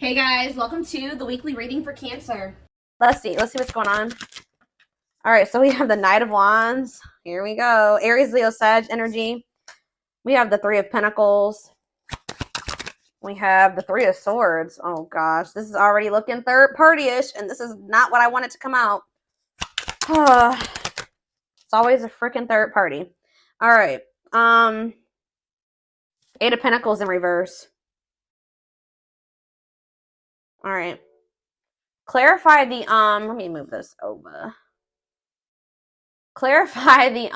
Hey guys, welcome to the weekly reading for Cancer. Let's see what's going on. All right, so we have the Knight of Wands. Here we go. Aries, Leo, Sag energy. We have the Three of Pentacles. We have the Three of Swords. Oh gosh, this is already looking third party-ish, and this is not what I wanted to come out. It's always a freaking third party. All right. Eight of Pentacles in reverse. All right. Clarify the let me move this over. Clarify the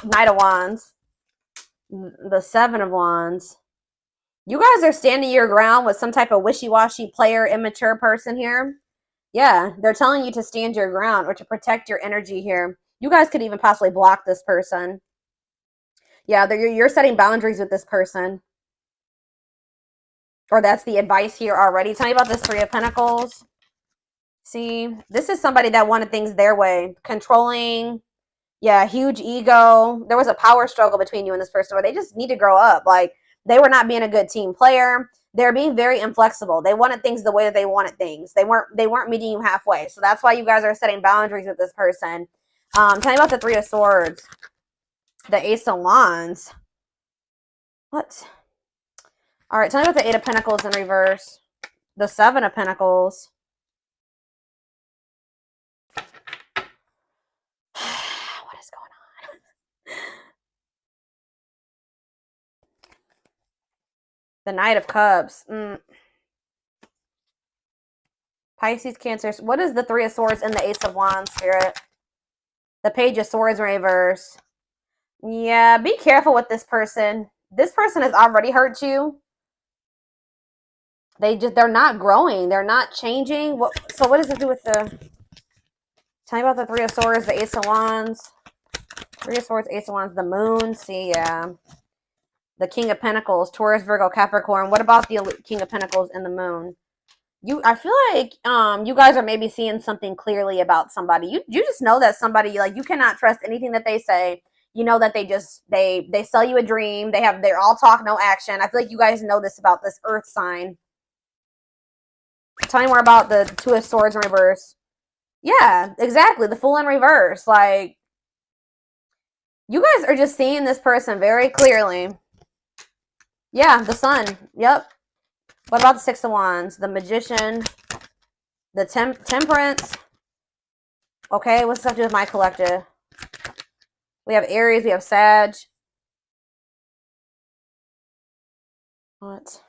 Knight of Wands. The Seven of Wands. You guys are standing your ground with some type of wishy-washy player, immature person here. Yeah, they're telling you to stand your ground or to protect your energy here. You guys could even possibly block this person. Yeah, you're setting boundaries with this person. Or that's the advice here already. Tell me about this Three of Pentacles. See, this is somebody that wanted things their way. Controlling. Yeah, huge ego. There was a power struggle between you and this person where they just need to grow up. Like, they were not being a good team player. They're being very inflexible. They wanted things the way that they wanted things. They weren't meeting you halfway. So that's why you guys are setting boundaries with this person. Tell me about the Three of Swords. The Ace of Wands. What? All right, tell me about the Eight of Pentacles in reverse. The Seven of Pentacles. What is going on? The Knight of Cups. Pisces, Cancer. What is the Three of Swords and the Ace of Wands, Spirit? The Page of Swords in reverse. Yeah, be careful with this person. This person has already hurt you. They're not growing. They're not changing. So what does it do with the... Tell me about the Three of Swords, the Ace of Wands. Three of Swords, Ace of Wands, the Moon. See, yeah. The King of Pentacles, Taurus, Virgo, Capricorn. What about the King of Pentacles and the Moon? I feel like you guys are maybe seeing something clearly about somebody. You just know that somebody, like, you cannot trust anything that they say. You know that they sell you a dream. They're all talk, no action. I feel like you guys know this about this Earth sign. Tell me more about the Two of Swords in reverse. Yeah, exactly. The Fool in reverse. Like, you guys are just seeing this person very clearly. Yeah, the Sun. Yep. What about the Six of Wands? The Magician. The Temperance. Okay, what's up to do with my collective? We have Aries. We have Sag. What?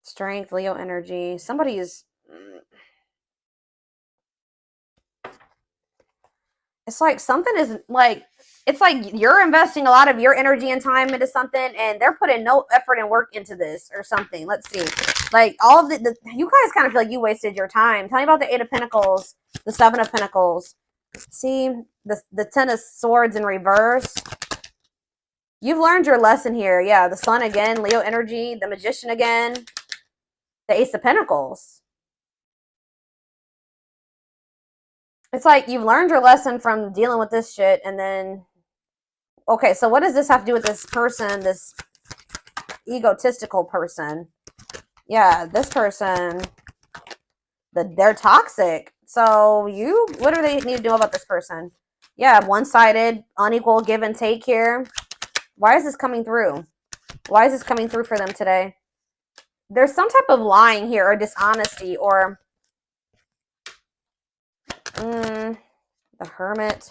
Strength, Leo energy. Somebody is... It's like something is like... It's like you're investing a lot of your energy and time into something, and they're putting no effort and work into this or something. Let's see. Like, all of you guys kind of feel like you wasted your time. Tell me about the Eight of Pentacles, the Seven of Pentacles. See, the Ten of Swords in reverse. You've learned your lesson here. Yeah, the Sun again, Leo energy, the Magician again, the Ace of Pentacles. It's like you've learned your lesson from dealing with this shit, and then... Okay, so what does this have to do with this person, this egotistical person? Yeah, this person, they're toxic. So what do they need to do about this person? Yeah, one-sided, unequal give and take here. Why is this coming through? Why is this coming through for them today? There's some type of lying here or dishonesty or... the Hermit.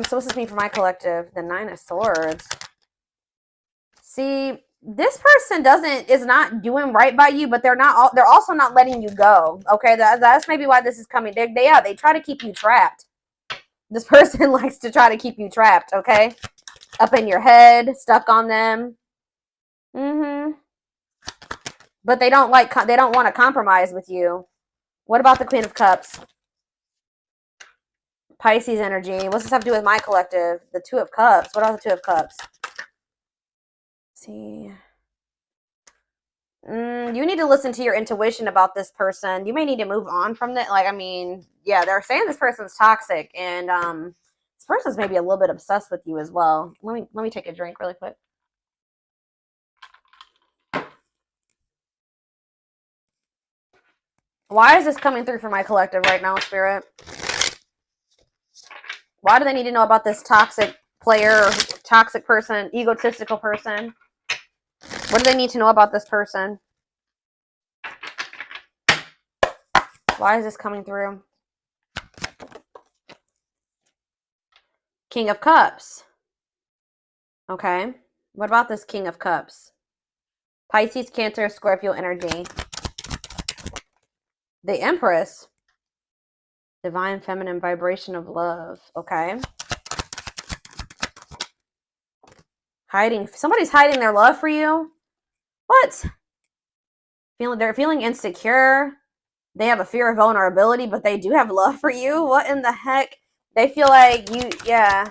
So what's this mean for my collective? The Nine of Swords. See, this person is not doing right by you, but they're also not letting you go. Okay, that's maybe why this is coming. They try to keep you trapped. This person likes to try to keep you trapped. Okay, up in your head, stuck on them. But they don't want to compromise with you. What about the Queen of Cups? Pisces energy. What's this have to do with my collective? The Two of Cups. What are the Two of Cups? See. You need to listen to your intuition about this person. You may need to move on from that. Like, I mean, yeah, they're saying this person's toxic, and this person's maybe a little bit obsessed with you as well. Let me take a drink really quick. Why is this coming through for my collective right now, Spirit? Why do they need to know about this toxic player, or toxic person, egotistical person? What do they need to know about this person? Why is this coming through? King of Cups. Okay. What about this King of Cups? Pisces, Cancer, Scorpio energy. The Empress. Divine feminine vibration of love. Okay. Hiding. Somebody's hiding their love for you. What? They're feeling insecure. They have a fear of vulnerability, but they do have love for you. What in the heck? They feel like you, yeah.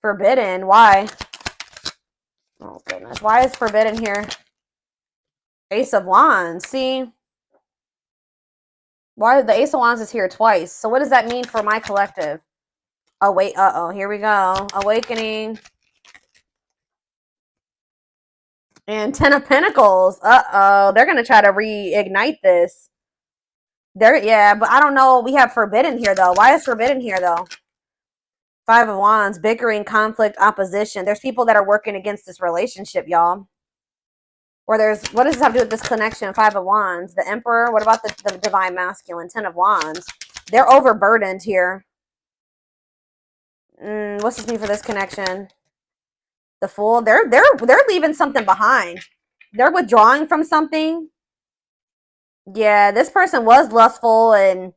Forbidden. Why? Oh, goodness. Why is forbidden here? Ace of Wands. See? Why the Ace of Wands is here twice? So what does that mean for my collective? Oh, wait. Uh-oh. Here we go. Awakening. And Ten of Pentacles. Uh-oh. They're going to try to reignite this. Yeah, but I don't know. We have forbidden here, though. Why is forbidden here, though? Five of Wands. Bickering, conflict, opposition. There's people that are working against this relationship, y'all. Or there's, what does this have to do with this connection? Five of Wands. The Emperor. What about the Divine Masculine? Ten of Wands. They're overburdened here. What's this mean for this connection? The Fool. They're leaving something behind. They're withdrawing from something. Yeah, this person was lustful and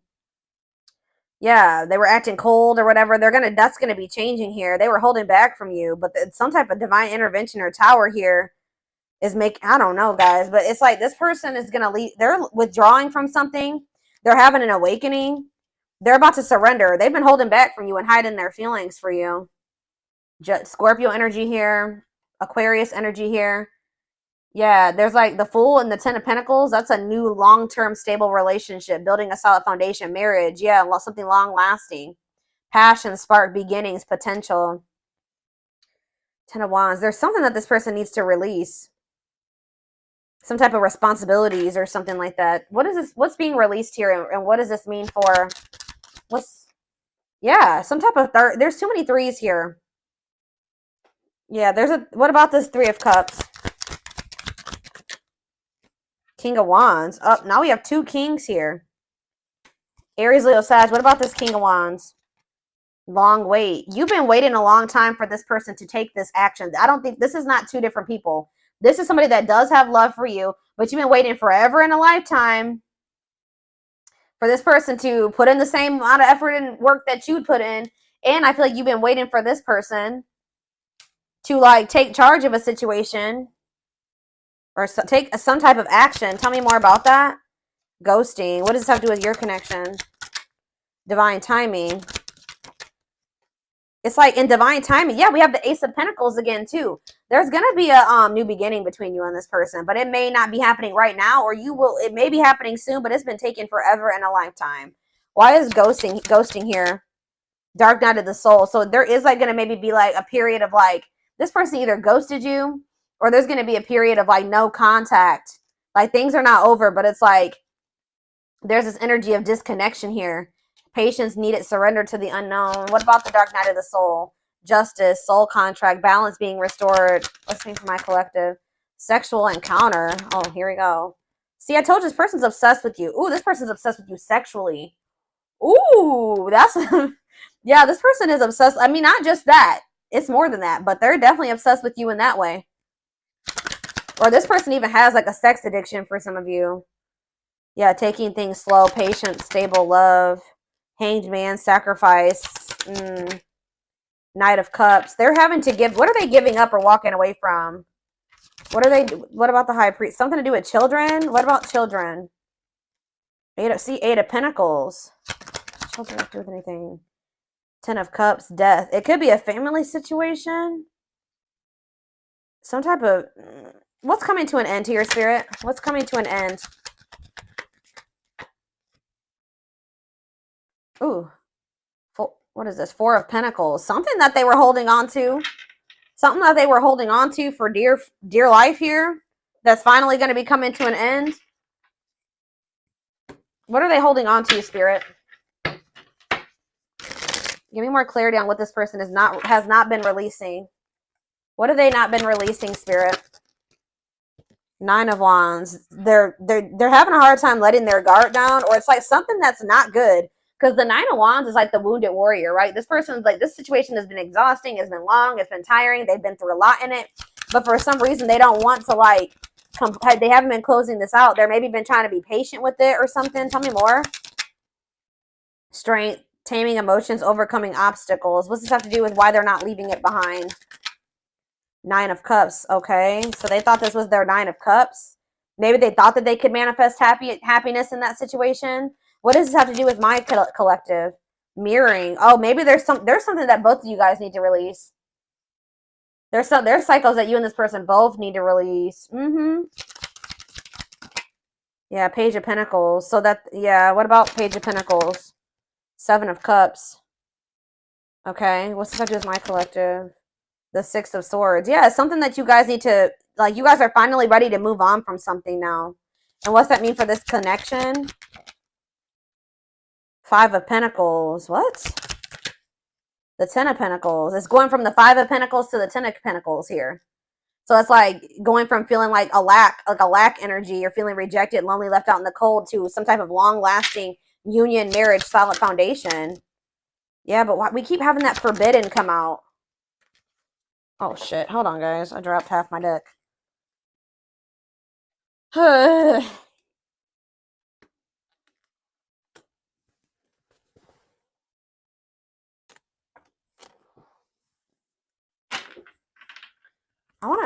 yeah, they were acting cold or whatever. That's gonna be changing here. They were holding back from you, but some type of divine intervention or tower here is I don't know, guys, but it's like this person is gonna leave. They're withdrawing from something. They're having an awakening. They're about to surrender. They've been holding back from you and hiding their feelings for you. Scorpio energy here, Aquarius energy here. Yeah, there's like the Fool and the Ten of Pentacles. That's a new long-term stable relationship, building a solid foundation, marriage. Yeah, something long-lasting. Passion, spark, beginnings, potential. Ten of Wands. There's something that this person needs to release. Some type of responsibilities or something like that. What is this? What's being released here, and what does this mean for? Yeah, some type of there's too many threes here. Yeah, what about this Three of Cups? King of Wands. Oh, now we have two kings here. Aries, Leo, Sag. What about this King of Wands? Long wait. You've been waiting a long time for this person to take this action. I don't think this is not two different people. This is somebody that does have love for you, but you've been waiting forever in a lifetime for this person to put in the same amount of effort and work that you'd put in. And I feel like you've been waiting for this person to like take charge of a situation or take some type of action. Tell me more about that. Ghosting. What does this have to do with your connection? Divine timing. It's like in divine timing. Yeah, we have the Ace of Pentacles again, too. There's going to be a new beginning between you and this person, but it may not be happening right now, or it may be happening soon, but it's been taking forever and a lifetime. Why is ghosting here? Dark night of the soul. So there is like going to maybe be like a period of like, this person either ghosted you, or there's going to be a period of like no contact. Like things are not over, but it's like there's this energy of disconnection here. Patience needed, surrender to the unknown. What about the dark night of the soul? Justice, soul contract, balance being restored. Let's see for my collective. Sexual encounter. Oh, here we go. See, I told you this person's obsessed with you. Ooh, this person's obsessed with you sexually. Ooh, that's... yeah, this person is obsessed. I mean, not just that. It's more than that, but they're definitely obsessed with you in that way. Or this person even has like a sex addiction for some of you. Yeah, taking things slow, patient, stable love. Hanged man, sacrifice, Knight of Cups. They're having to give. What are they giving up or walking away from? What about the High Priest? Something to do with children? What about children? Eight of Pentacles. Children have to do with anything. Ten of Cups, death. It could be a family situation. Some type of... What's coming to an end here, Spirit? What's coming to an end? Ooh. What is this? Four of Pentacles. Something that they were holding on to. Something that they were holding on to for dear life here. That's finally going to be coming to an end. What are they holding on to, Spirit? Give me more clarity on what this person has not been releasing. What have they not been releasing, Spirit? 9 of Wands. They're having a hard time letting their guard down, or it's like something that's not good. Because the 9 of Wands is like the wounded warrior, right? This person's like, this situation has been exhausting, it's been long, it's been tiring, they've been through a lot in it. But for some reason, they don't want to like, they haven't been closing this out. They're maybe been trying to be patient with it or something. Tell me more. Strength, taming emotions, overcoming obstacles. What's this have to do with why they're not leaving it behind? 9 of Cups. Okay, so they thought this was their 9 of Cups. Maybe they thought that they could manifest happiness in that situation. What does this have to do with my collective? Mirroring. Oh, maybe there's something that both of you guys need to release. There's cycles that you and this person both need to release. Yeah, Page of Pentacles. So that, yeah, what about Page of Pentacles? 7 of Cups. Okay, what's this have to do with my collective? The 6 of Swords. Yeah, it's something that you guys need to, like, you guys are finally ready to move on from something now. And what's that mean for this connection? 5 of Pentacles. What? The 10 of Pentacles. It's going from the 5 of Pentacles to the 10 of Pentacles here. So it's like going from feeling like a lack energy, or feeling rejected, lonely, left out in the cold, to some type of long-lasting union, marriage, solid foundation. Yeah, but we keep having that forbidden come out. Oh, shit. Hold on, guys. I dropped half my deck.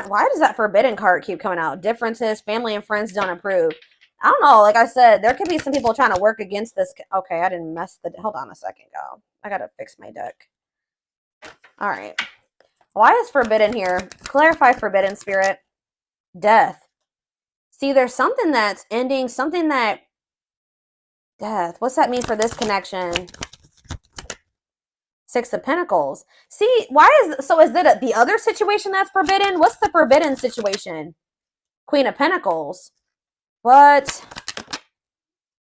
Why does that forbidden card keep coming out? Differences, family and friends don't approve. I don't know. Like I said, there could be some people trying to work against this. Okay, I didn't mess the... Hold on a second, y'all. I gotta fix my deck. All right. Why is forbidden here? Clarify forbidden, Spirit. Death. See, there's something that's ending, something that... Death. What's that mean for this connection? 6 of Pentacles. See, is it the other situation that's forbidden? What's the forbidden situation? Queen of Pentacles. What?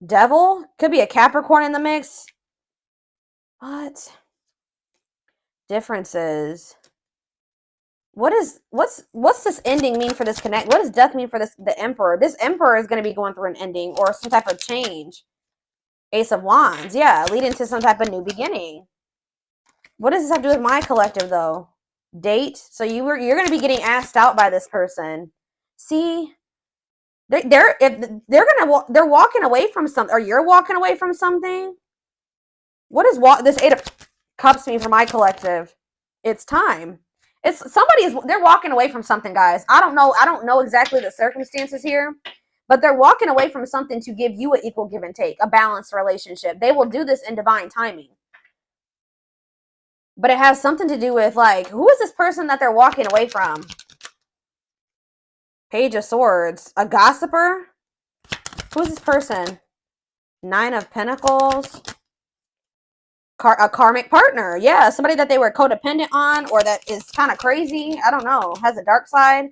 Devil? Could be a Capricorn in the mix. What? Differences. What's this ending mean for this connect? What does death mean for the Emperor? This Emperor is going to be going through an ending or some type of change. Ace of Wands. Yeah, leading to some type of new beginning. What does this have to do with my collective, though? Date. So you're going to be getting asked out by this person. See, they're walking away from something, or you're walking away from something. What does this 8 of Cups mean for my collective? It's time. They're walking away from something, guys. I don't know exactly the circumstances here, but they're walking away from something to give you an equal give and take, a balanced relationship. They will do this in divine timing. But it has something to do with, like, who is this person that they're walking away from? Page of Swords. A gossiper? Who is this person? 9 of Pentacles. A karmic partner. Yeah, somebody that they were codependent on, or that is kind of crazy. I don't know. Has a dark side.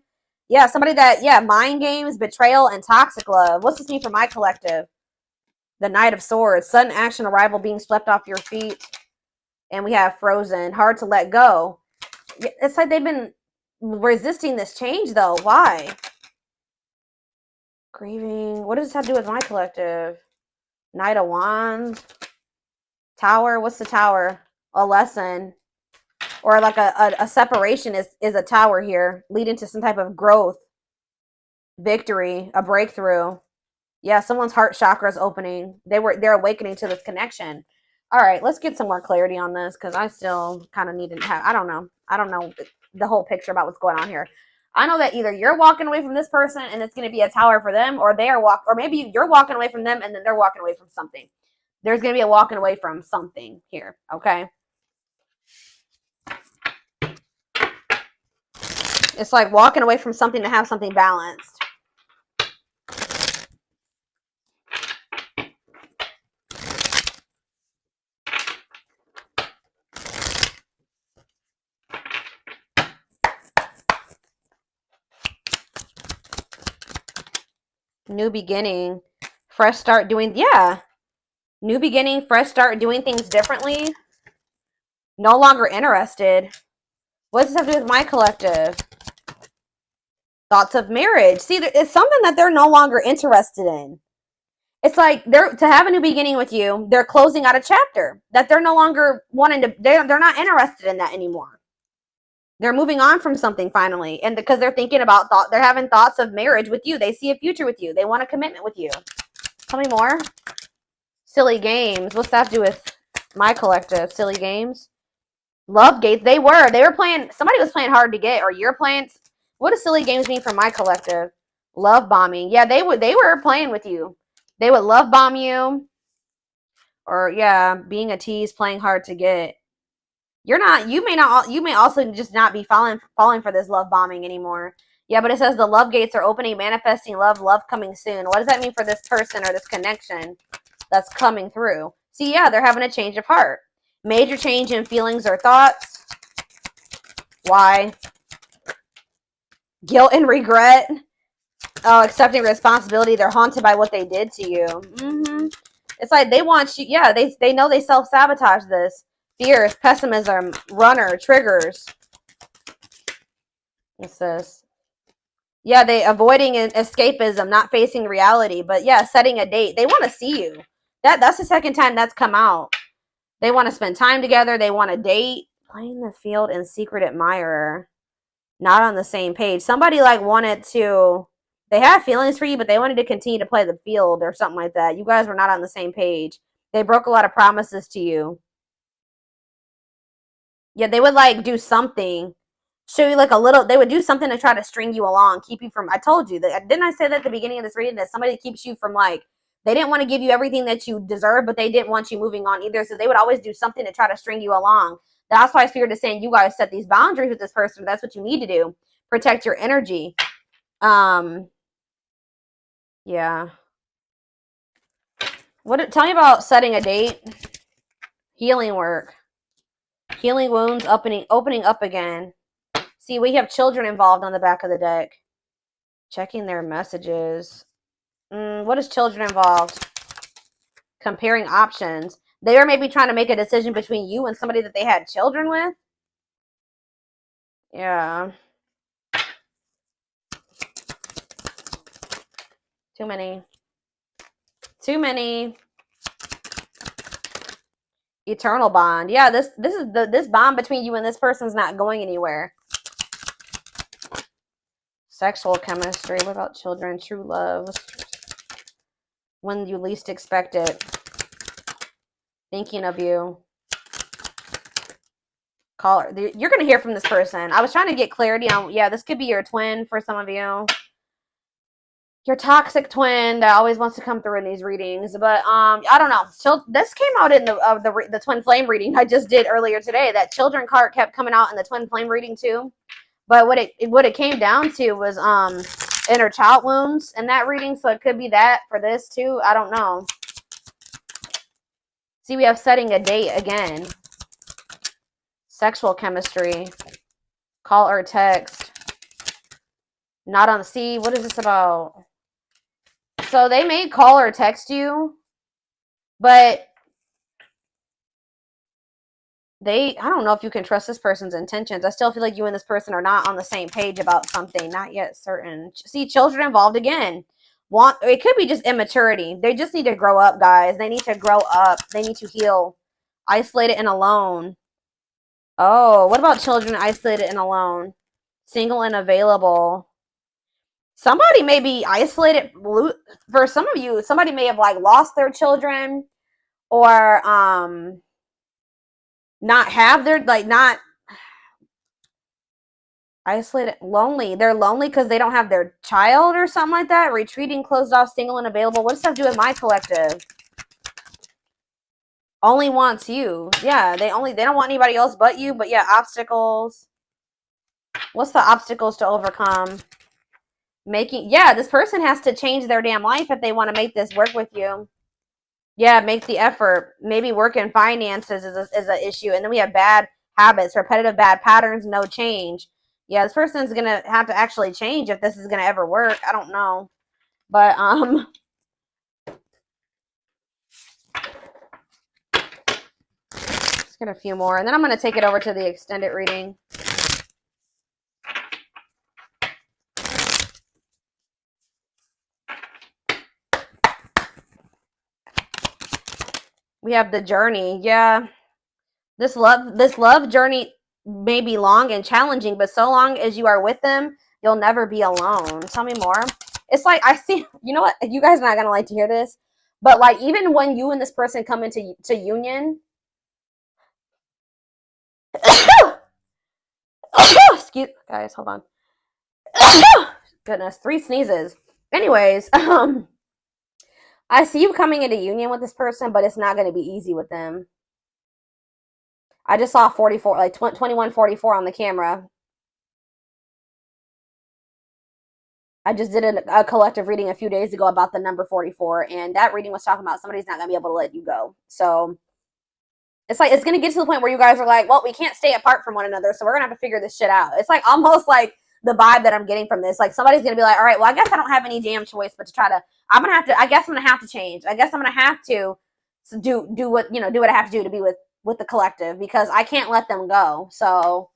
Yeah, somebody that, yeah, mind games, betrayal, and toxic love. What's this mean for my collective? The Knight of Swords. Sudden action, arrival, being swept off your feet. And we have Frozen. Hard to let go. It's like they've been resisting this change, though. Why? Grieving. What does this have to do with my collective? Knight of Wands. Tower. What's the Tower? A lesson. Or like a separation is a tower here. Leading to some type of growth. Victory. A breakthrough. Yeah, someone's heart chakra is opening. They're awakening to this connection. All right, let's get some more clarity on this, because I still kind of need to have, I don't know the whole picture about what's going on here. I know that either you're walking away from this person and it's going to be a tower for them, or or maybe you're walking away from them and then they're walking away from something. There's going to be a walking away from something here, okay? It's like walking away from something to have something balanced. New beginning. Fresh start doing, yeah. New beginning, fresh start, doing things differently. No longer interested. What does this have to do with my collective? Thoughts of marriage. See, it's something that they're no longer interested in. It's like to have a new beginning with you. They're closing out a chapter that they're no longer wanting to. They're not interested in that anymore. They're moving on from something finally, and because they're thinking about they're having thoughts of marriage with you. They see a future with you. They want a commitment with you. Tell me more. Silly games. What's that have to do with my collective? Silly games. Love gates. They were playing. Somebody was playing hard to get, or you're playing. What does silly games mean for my collective? Love bombing. Yeah, they were playing with you. They would love bomb you. Or yeah, being a tease, playing hard to get. You may also just not be falling for this love bombing anymore. Yeah, but it says the love gates are opening, manifesting love coming soon. What does that mean for this person or this connection that's coming through? See, yeah, they're having a change of heart. Major change in feelings or thoughts. Why? Guilt and regret. Oh, accepting responsibility. They're haunted by what they did to you. It's like they want you. Yeah, they know they self-sabotage this. Fears, pessimism, runner, triggers. What's this? Yeah, they avoiding escapism, not facing reality. But yeah, setting a date. They want to see you. That's the second time that's come out. They want to spend time together. They want to date. Playing the field and secret admirer. Not on the same page. Somebody wanted to. They have feelings for you, but they wanted to continue to play the field or something like that. You guys were not on the same page. They broke a lot of promises to you. Yeah, they would do something. Show you a little. They would do something to try to string you along, keep you from. I told you that. Didn't I say that at the beginning of this reading that somebody keeps you from they didn't want to give you everything that you deserve, but they didn't want you moving on either. So they would always do something to try to string you along. That's why Spirit is saying you guys set these boundaries with this person. That's what you need to do. Protect your energy. Yeah. Tell me about setting a date. Healing work. Healing wounds, opening up again. See, we have children involved on the back of the deck. Checking their messages. What is children involved? Comparing options. They are maybe trying to make a decision between you and somebody that they had children with. Yeah. Too many. Eternal bond. Yeah, this bond between you and this person's not going anywhere. Sexual chemistry. What about children? True love. When you least expect it. Thinking of you. Caller. You're going to hear from this person. I was trying to get clarity on, yeah, this could be your twin for some of you. Your toxic twin that always wants to come through in these readings. But I don't know. So this came out in the twin flame reading I just did earlier today. That children card kept coming out in the twin flame reading too. But what it came down to was inner child wounds in that reading. So it could be that for this too. I don't know. See, we have setting a date again. Sexual chemistry. Call or text. Not on the sea. What is this about? So they may call or text you, but I don't know if you can trust this person's intentions. I still feel like you and this person are not on the same page about something. Not yet certain. See, children involved again. It could be just immaturity. They just need to grow up, guys. They need to grow up. They need to heal. Isolated and alone. Oh, what about children isolated and alone? Single and available. Somebody may be isolated. For some of you, somebody may have lost their children or not have their not isolated, lonely. They're lonely because they don't have their child or something like that. Retreating, closed off, single and available. What does that have to do with my collective? Only wants you. Yeah, they don't want anybody else but you. But yeah, obstacles. What's the obstacles to overcome? This person has to change their damn life if they want to make this work with you. Yeah, make the effort. Maybe work in finances is an issue. And then we have bad habits, repetitive bad patterns, no change. Yeah, this person's going to have to actually change if this is going to ever work. I don't know. But, Get a few more, and then I'm going to take it over to the extended reading. We have the journey. Yeah. This love journey may be long and challenging, but so long as you are with them, you'll never be alone. Tell me more. It's like, I see, you know what? You guys are not going to like to hear this, but like, even when you and this person come into union, excuse, guys, hold on. Goodness, 3 sneezes. Anyways, I see you coming into union with this person, but it's not going to be easy with them. I just saw 44, like 2144 on the camera. I just did a collective reading a few days ago about the number 44, and that reading was talking about somebody's not going to be able to let you go. So it's like, it's going to get to the point where you guys are like, well, we can't stay apart from one another, so we're going to have to figure this shit out. It's like almost like the vibe that I'm getting from this. Like, somebody's going to be like, all right, well, I guess I don't have any damn choice but to try to, I guess I'm going to have to change. I guess I'm going to have to do what, do what I have to do to be with the collective, because I can't let them go. So,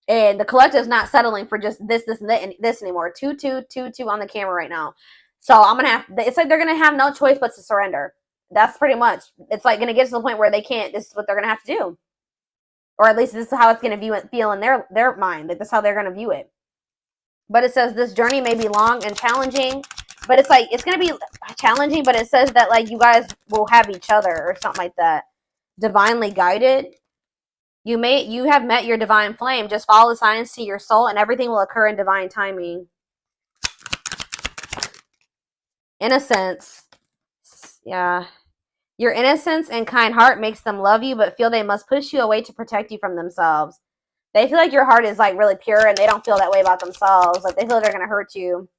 and the collective's not settling for just this and this anymore. 2-2-2-2 on the camera right now. So I'm going to have, it's like they're going to have no choice but to surrender. That's pretty much, it's like going to get to the point where they can't, this is what they're going to have to do. Or at least this is how it's going to feel in their mind. Like, this is how they're going to view it. But it says this journey may be long and challenging, but it's like, it's going to be challenging, but it says that like you guys will have each other or something like that. Divinely guided. You have met your divine flame. Just follow the signs to your soul and everything will occur in divine timing. Innocence. Yeah. Your innocence and kind heart makes them love you, but feel they must push you away to protect you from themselves. They feel like your heart is like really pure and they don't feel that way about themselves. Like, they feel they're going to hurt you.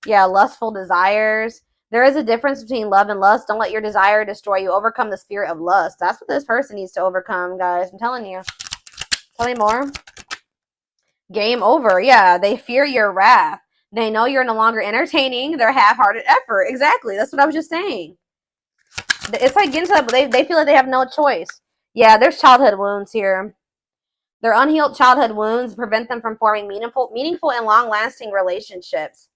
Yeah, lustful desires. There is a difference between love and lust. Don't let your desire destroy you. Overcome the spirit of lust. That's what this person needs to overcome, guys. I'm telling you. Tell me more. Game over. Yeah, they fear your wrath. They know you're no longer entertaining their half-hearted effort. Exactly. That's what I was just saying. It's like getting to that, they feel like they have no choice. Yeah, there's childhood wounds here. Their unhealed childhood wounds prevent them from forming meaningful and long-lasting relationships.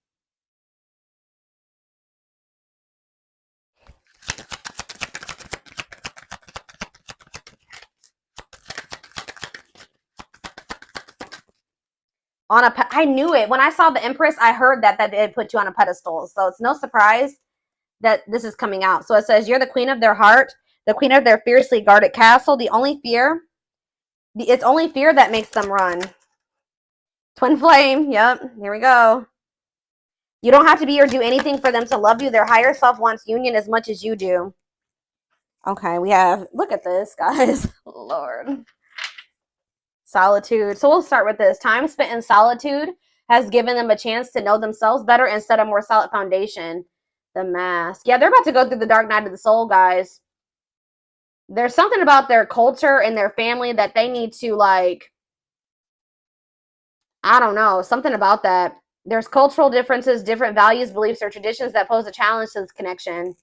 I knew it. When I saw the Empress, I heard that they put you on a pedestal. So it's no surprise that this is coming out. So it says, you're the queen of their heart, the queen of their fiercely guarded castle. It's only fear that makes them run. Twin flame. Yep. Here we go. You don't have to be or do anything for them to love you. Their higher self wants union as much as you do. Okay, we have, look at this, guys. Lord. Solitude. So we'll start with this. Time spent in solitude has given them a chance to know themselves better and set a more solid foundation. The Mask. Yeah, they're about to go through the dark night of the soul, guys. There's something about their culture and their family that they need to, like, I don't know, something about that. There's cultural differences, different values, beliefs, or traditions that pose a challenge to this connection.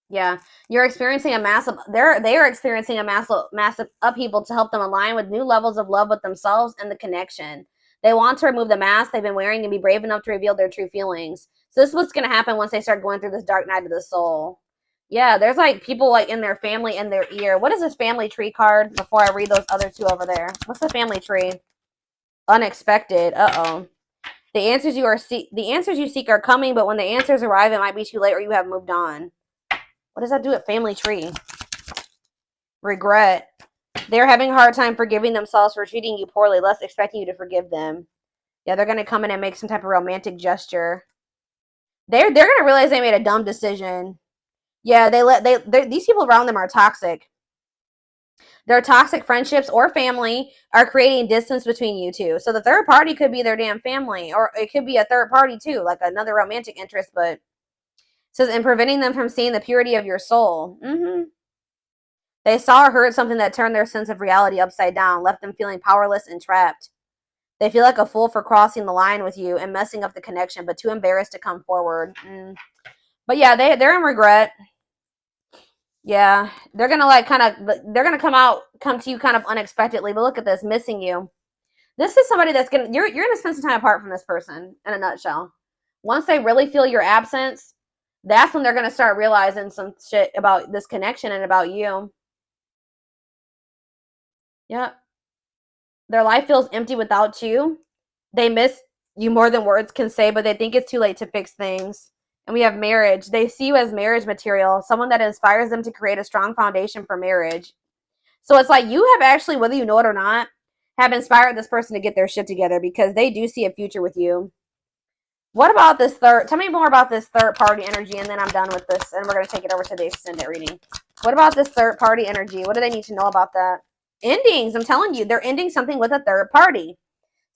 Yeah, you're experiencing a massive, they are experiencing a massive upheaval to help them align with new levels of love with themselves and the connection. They want to remove the mask they've been wearing and be brave enough to reveal their true feelings. So this is what's going to happen once they start going through this dark night of the soul. Yeah, there's like people like in their family in their ear. What is this family tree card before I read those other two over there? What's the family tree? Unexpected. Uh-oh. The answers you seek are coming, but when the answers arrive, it might be too late or you have moved on. What does that do at family tree? Regret. They're having a hard time forgiving themselves for treating you poorly, less expecting you to forgive them. Yeah, they're going to come in and make some type of romantic gesture. They're going to realize they made a dumb decision. Yeah, these people around them are toxic. Their toxic friendships or family are creating distance between you two. So the third party could be their damn family, or it could be a third party too, like another romantic interest, but it says, and preventing them from seeing the purity of your soul. They saw or heard something that turned their sense of reality upside down, left them feeling powerless and trapped. They feel like a fool for crossing the line with you and messing up the connection, but too embarrassed to come forward. But yeah, they're in regret. Yeah, they're gonna like they're gonna come to you kind of unexpectedly. But look at this, missing you. This is somebody that's gonna you're gonna spend some time apart from this person in a nutshell. Once they really feel your absence, that's when they're gonna start realizing some shit about this connection and about you. Yep. Their life feels empty without you. They miss you more than words can say, but they think it's too late to fix things. And we have marriage. They see you as marriage material, someone that inspires them to create a strong foundation for marriage. So it's like you have actually, whether you know it or not, have inspired this person to get their shit together because they do see a future with you. What about this third? Tell me more about this third party energy, and then I'm done with this, and we're going to take it over to the extended reading. What about this third party energy? What do they need to know about that? Endings. I'm telling you, they're ending something with a third party.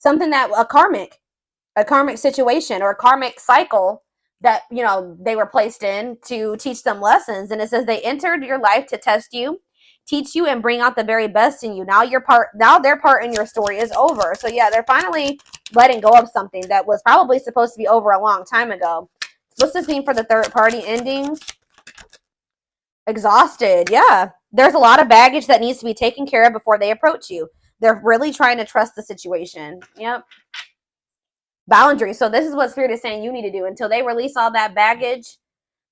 Something that a karmic situation or a karmic cycle that, you know, they were placed in to teach them lessons. And it says they entered your life to test you, teach you, and bring out the very best in you. Now their part in your story is over. So yeah, they're finally letting go of something that was probably supposed to be over a long time ago. What's this mean for the third party endings? Exhausted. Yeah, there's a lot of baggage that needs to be taken care of before they approach you. They're really trying to trust the situation. Yep. Boundaries. So this is what Spirit is saying you need to do until they release all that baggage.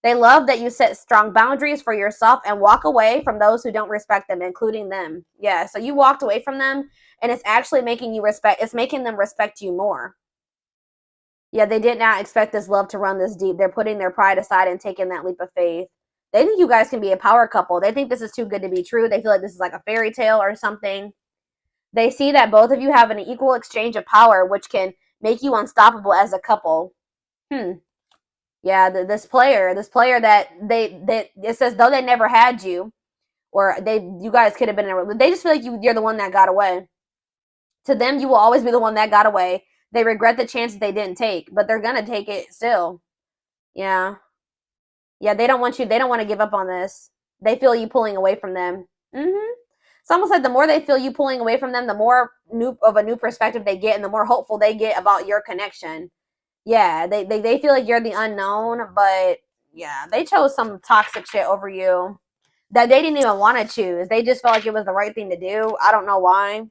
They love that you set strong boundaries for yourself and walk away from those who don't respect them, including them. Yeah, so you walked away from them, and it's actually making you respect. It's making them respect you more. Yeah, they did not expect this love to run this deep. They're putting their pride aside and taking that leap of faith. They think you guys can be a power couple. They think this is too good to be true. They feel like this is like a fairy tale or something. They see that both of you have an equal exchange of power, which can make you unstoppable as a couple. Yeah, this player that it says though they never had you, or you guys could have been in a, they just feel like you're the one that got away. To them, you will always be the one that got away. They regret the chances they didn't take, but they're gonna take it still. Yeah, yeah, they don't want you. They don't want to give up on this. They feel you pulling away from them. It's almost like the more they feel you pulling away from them, the more of a new perspective they get, and the more hopeful they get about your connection. Yeah, they feel like you're the unknown, but yeah, they chose some toxic shit over you that they didn't even want to choose. They just felt like it was the right thing to do. I don't know why.